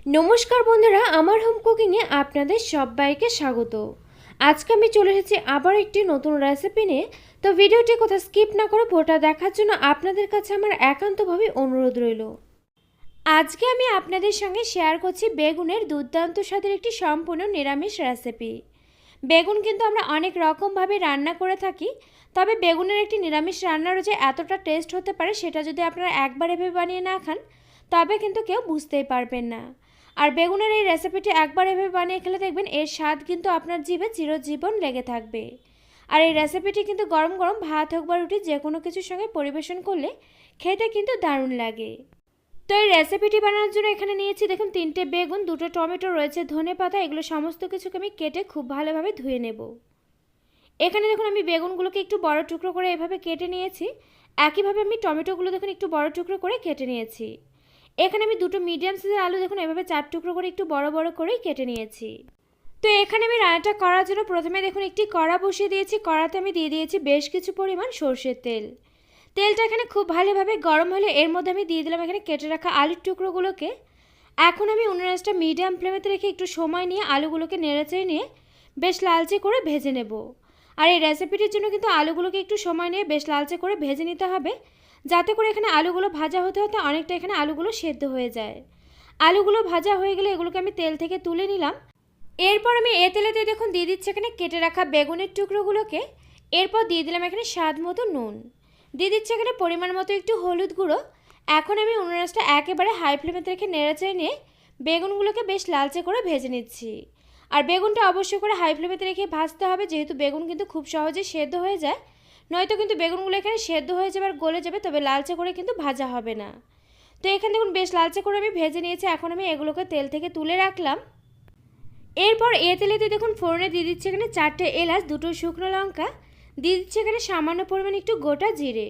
নমস্কার বন্ধুরা, আমার হোম কুকিংয়ে আপনাদের সবাইকে স্বাগত। আজকে আমি চলে এসেছি আবার একটি নতুন রেসিপি নিয়ে। তো ভিডিওটি কোথাও স্কিপ না করে পুরোটা দেখার জন্য আপনাদের কাছে আমার একান্তভাবে অনুরোধ রইল। আজকে আমি আপনাদের সঙ্গে শেয়ার করছি বেগুনের দুর্দান্ত স্বাদের একটি সম্পূর্ণ নিরামিষ রেসিপি। বেগুন কিন্তু আমরা অনেক রকমভাবে রান্না করে থাকি, তবে বেগুনের একটি নিরামিষ রান্নারও যে এতটা টেস্ট হতে পারে সেটা যদি আপনারা একবার এভাবে বানিয়ে না খান তবে কিন্তু কেউ বুঝতেই পারবেন না। আর বেগুনের এই রেসিপিটি একবার এভাবে বানিয়ে খেলে দেখবেন এর স্বাদ কিন্তু আপনার জিভে চিরজীবন লেগে থাকবে। আর এই রেসিপিটি কিন্তু গরম গরম ভাত হোক বা রুটি যে কোনো কিছুর সঙ্গে পরিবেশন করলে খেতে কিন্তু দারুণ লাগে। তো এই রেসিপিটি বানানোর জন্য এখানে নিয়েছি দেখুন 3টে বেগুন, 2টো টমেটো, রয়েছে ধনেপাতা। এগুলো সমস্ত কিছুকে আমি কেটে খুব ভালোভাবে ধুয়ে নেব। এখানে দেখুন আমি বেগুনগুলোকে একটু বড় টুকরো করে এভাবে কেটে নিয়েছি। একইভাবে আমি টমেটোগুলো দেখুন একটু বড় টুকরো করে কেটে নিয়েছি। এখানে আমি 2টো মিডিয়াম সাইজের আলু দেখুন এভাবে 4 টুকরো করে একটু বড় বড় করেই কেটে নিয়েছি। তো এখানে আমি রান্নাটা করার জন্য প্রথমে দেখুন একটি কড়া বসিয়ে দিয়েছি। কড়াতে আমি দিয়ে দিয়েছি বেশ কিছু পরিমাণ সরষের তেল। তেলটা এখানে খুব ভালোভাবে গরম হলে এর মধ্যে আমি দিয়ে দিলাম এখানে কেটে রাখা আলুর টুকরোগুলোকে। এখন আমি উনুনটা মিডিয়াম ফ্লেমেতে রেখে একটু সময় নিয়ে আলুগুলোকে নেড়েচেড়ে নিয়ে বেশ লালচে করে ভেজে নেব। আর এই রেসিপিটির জন্য কিন্তু আলুগুলোকে একটু সময় নিয়ে বেশ লালচে করে ভেজে নিতে হবে, যাতে করে এখানে আলুগুলো ভাজা হতে হতে অনেকটা এখানে আলুগুলো সেদ্ধ হয়ে যায়। আলুগুলো ভাজা হয়ে গেলে এগুলোকে আমি তেল থেকে তুলে নিলাম। এরপর আমি এ তেলেতে দেখুন দিয়ে দিচ্ছি এখানে কেটে রাখা বেগুনের টুকরোগুলোকে। এরপর দিয়ে দিলাম এখানে স্বাদ মতো নুন, দিয়ে দিচ্ছি এখানে পরিমাণ মতো একটু হলুদ গুঁড়ো। এখন আমি উনুনটা একেবারে হাই ফ্লেমেতে রেখে নেড়েচেড়ে নিয়ে বেগুনগুলোকে বেশ লালচে করে ভেজে নিচ্ছি। আর বেগুনটা অবশ্যই করে হাই ফ্লেমেতে রেখে ভাজতে হবে, যেহেতু বেগুন কিন্তু খুব সহজে সেদ্ধ হয়ে যায়। নয়তো কিন্তু বেগুনগুলো এখানে সেদ্ধ হয়ে যাবে আর গলে যাবে, তবে লালচে করে কিন্তু ভাজা হবে না। তো এখানে দেখুন বেশ লালচে করে আমি ভেজে নিয়েছি। এখন আমি এগুলোকে তেল থেকে তুলে রাখলাম। এরপর এ তেলেতে দেখুন ফোড়নে দিয়ে দিচ্ছি এখানে 4টে এলাচ, 2টো শুকনো লঙ্কা, দিয়ে দিচ্ছি এখানে সামান্য পরিমাণ একটু গোটা জিরে।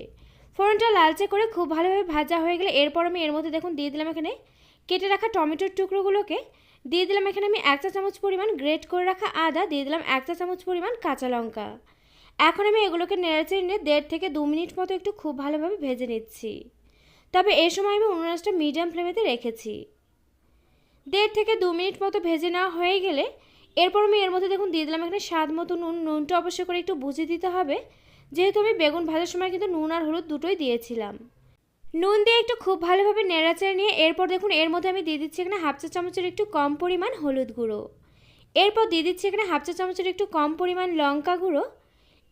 ফোড়নটা লালচে করে খুব ভালোভাবে ভাজা হয়ে গেলে এরপর আমি এর মধ্যে দেখুন দিয়ে দিলাম এখানে কেটে রাখা টমেটোর টুকরোগুলোকে, দিয়ে দিলাম এখানে আমি 1 চা চামচ পরিমাণ গ্রেট করে রাখা আদা, দিয়ে দিলাম 1 চা চামচ পরিমাণ কাঁচা লঙ্কা। এখন আমি এগুলোকে নেড়েচেড়ে নিয়ে 1.5 থেকে 2 মিনিট মতো একটু খুব ভালোভাবে ভেজে নিচ্ছি। তবে এই সময় আমি উনুনটা মিডিয়াম ফ্লেমেতে রেখেছি। 1.5 থেকে 2 মিনিট মতো ভেজে নেওয়া হয়ে গেলে এরপর আমি এর মধ্যে দেখুন দিয়ে দিলাম এখানে স্বাদ মতো নুন। নুনটা অবশ্যই করে একটু বুঝে দিতে হবে, যেহেতু আমি বেগুন ভাজার সময় কিন্তু নুন আর হলুদ দুটোই দিয়েছিলাম। নুন দিয়ে একটু খুব ভালোভাবে নেড়াচেড়ে নিয়ে এরপর দেখুন এর মধ্যে আমি দিয়ে দিচ্ছি এখানে 1/2 চা চামচের একটু কম পরিমাণ হলুদ গুঁড়ো। এরপর দিয়ে দিচ্ছি এখানে 1/2 চা চামচের একটু কম পরিমাণ লঙ্কা গুঁড়ো।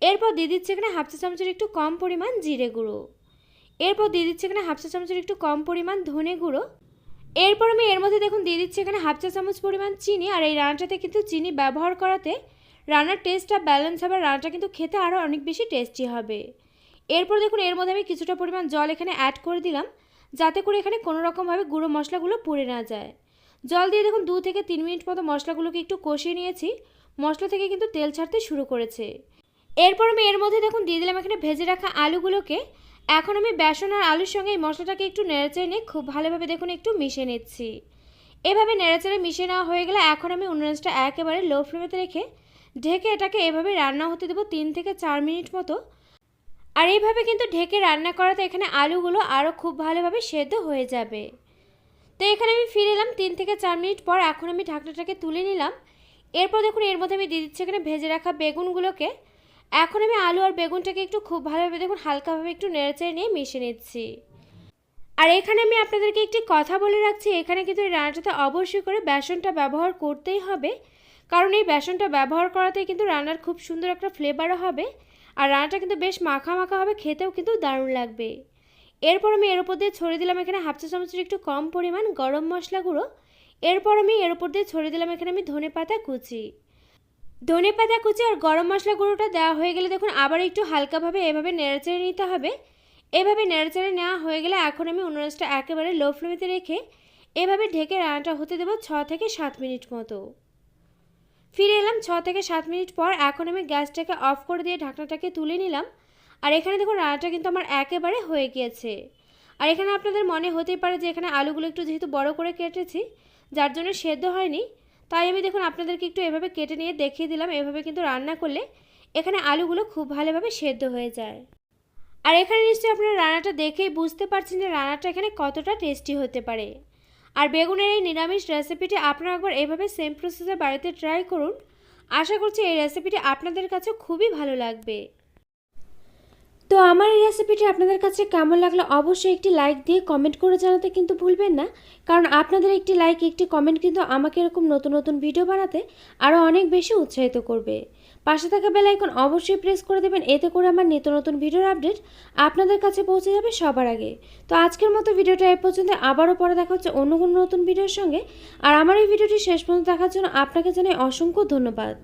এরপর দিয়ে দিচ্ছি এখানে 1/2 চা চামচের একটু কম পরিমাণ জিরে গুঁড়ো। এরপর দিয়ে দিচ্ছি এখানে 1/2 চা চামচের একটু কম পরিমাণ ধনে গুঁড়ো। এরপর আমি এর মধ্যে দেখুন দিয়ে দিচ্ছি এখানে 1/2 চা চামচ পরিমাণ চিনি। আর এই রান্নাটাতে কিন্তু চিনি ব্যবহার করাতে রান্নার টেস্টটা ব্যালেন্স হবে, রান্নাটা কিন্তু খেতে আরও অনেক বেশি টেস্টি হবে। এরপর দেখুন এর মধ্যে আমি কিছুটা পরিমাণ জল এখানে অ্যাড করে দিলাম, যাতে করে এখানে কোনো রকমভাবে গুঁড়ো মশলাগুলো পুড়ে না যায়। জল দিয়ে দেখুন 2 থেকে 3 মিনিট মতো মশলাগুলোকে একটু কষিয়ে নিয়েছি। মশলা থেকে কিন্তু তেল ছাড়তে শুরু করেছে। এরপর আমি এর মধ্যে দেখুন দিয়ে দিলাম এখানে ভেজে রাখা আলুগুলোকে। এখন আমি বেসন আর আলুর সঙ্গে এই মশলাটাকে একটু নেড়েচেড়ে নিয়ে খুব ভালোভাবে দেখুন একটু মিশিয়ে নিচ্ছি। এভাবে নেড়েচেড়ে মিশিয়ে নেওয়া হয়ে গেলে এখন আমি উনুনটা একেবারে লো ফ্লেমেতে রেখে ঢেকে এটাকে এভাবে রান্না হতে দেবো 3 থেকে 4 মিনিট মতো। আর এইভাবে কিন্তু ঢেকে রান্না করাতে এখানে আলুগুলো আরও খুব ভালোভাবে সেদ্ধ হয়ে যাবে। তো এখানে আমি ফিরে এলাম 3 থেকে 4 মিনিট পর। এখন আমি ঢাকনাটাকে তুলে নিলাম। এরপর দেখুন এর মধ্যে আমি দিয়ে দিচ্ছি এখানে ভেজে রাখা বেগুনগুলোকে। এখন আমি আলু আর বেগুনটাকে একটু খুব ভালোভাবে দেখুন হালকাভাবে একটু নেড়েচেড়ে নিয়ে মিশিয়ে নিচ্ছি। আর এখানে আমি আপনাদেরকে একটি কথা বলে রাখছি, এখানে কিন্তু এই রান্নাটাতে অবশ্যই করে বেসনটা ব্যবহার করতেই হবে, কারণ এই বেসনটা ব্যবহার করাতেই কিন্তু রান্নার খুব সুন্দর একটা ফ্লেভারও হবে। আর রান্নাটা কিন্তু বেশ মাখা মাখা হবে, খেতেও কিন্তু দারুণ লাগবে। এরপর আমি এর উপর দিয়ে ছড়িয়ে দিলাম এখানে 1/2 চা চামচের একটু কম পরিমাণ গরম মশলা গুঁড়ো। এরপর আমি এর উপর দিয়ে ছড়িয়ে দিলাম এখানে আমি ধনেপাতা কুচি। ধনেপাতা কুচি আর গরম মশলা গুঁড়োটা দেওয়া হয়ে গেলে দেখুন আবার একটু হালকাভাবে এভাবে নেড়েচেড়ে নিতে হবে। এভাবে নেড়েচেড়ে নেওয়া হয়ে গেলে এখন আমি উনুনটা একেবারে লো ফ্লেমেতে রেখে এভাবে ঢেকে রান্নাটা হতে দেবো 6 থেকে 7 মিনিট মতো। ফিরে এলাম 6 থেকে 7 মিনিট পর। এখন আমি গ্যাসটাকে অফ করে দিয়ে ঢাকনাটাকে তুলে নিলাম। আর এখানে দেখুন রান্নাটা কিন্তু আমার একেবারে হয়ে গিয়েছে। আর এখানে আপনাদের মনে হতেই পারে যে এখানে আলুগুলো একটু যেহেতু বড় করে কেটেছি যার জন্য সেদ্ধ হয়নি, তাই আমি দেখুন আপনাদেরকে একটু এভাবে কেটে নিয়ে দেখিয়ে দিলাম। এভাবে কিন্তু রান্না করলে এখানে আলুগুলো খুব ভালোভাবে সেদ্ধ হয়ে যায়। আর এখানে নিশ্চয়ই আপনারা রান্নাটা দেখেই বুঝতে পারছেন যে রান্নাটা এখানে কতটা টেস্টি হতে পারে। আর বেগুনের এই নিরামিষ রেসিপিটি আপনারা একবার এভাবে সেম প্রসেসে বাড়িতে ট্রাই করুন। আশা করছি এই রেসিপিটি আপনাদের কাছে খুবই ভালো লাগবে। তো আমার এই রেসিপিটি আপনাদের কাছে কেমন লাগলো অবশ্যই একটি লাইক দিয়ে কমেন্ট করে জানাতে কিন্তু ভুলবেন না, কারণ আপনাদের একটি লাইক একটি কমেন্ট কিন্তু আমাকে এরকম নতুন নতুন ভিডিও বানাতে আরও অনেক বেশি উৎসাহিত করবে। পাশে থাকা বেল আইকন অবশ্যই প্রেস করে দেবেন, এতে করে আমার নিত্য নতুন ভিডিওর আপডেট আপনাদের কাছে পৌঁছে যাবে সবার আগে। তো আজকের মতো ভিডিওটা এ পর্যন্ত, আবারও পরে দেখা হচ্ছে অন্য কোনো নতুন ভিডিওর সঙ্গে। আর আমার এই ভিডিওটি শেষ পর্যন্ত দেখার জন্য আপনাকে জানাই অসংখ্য ধন্যবাদ।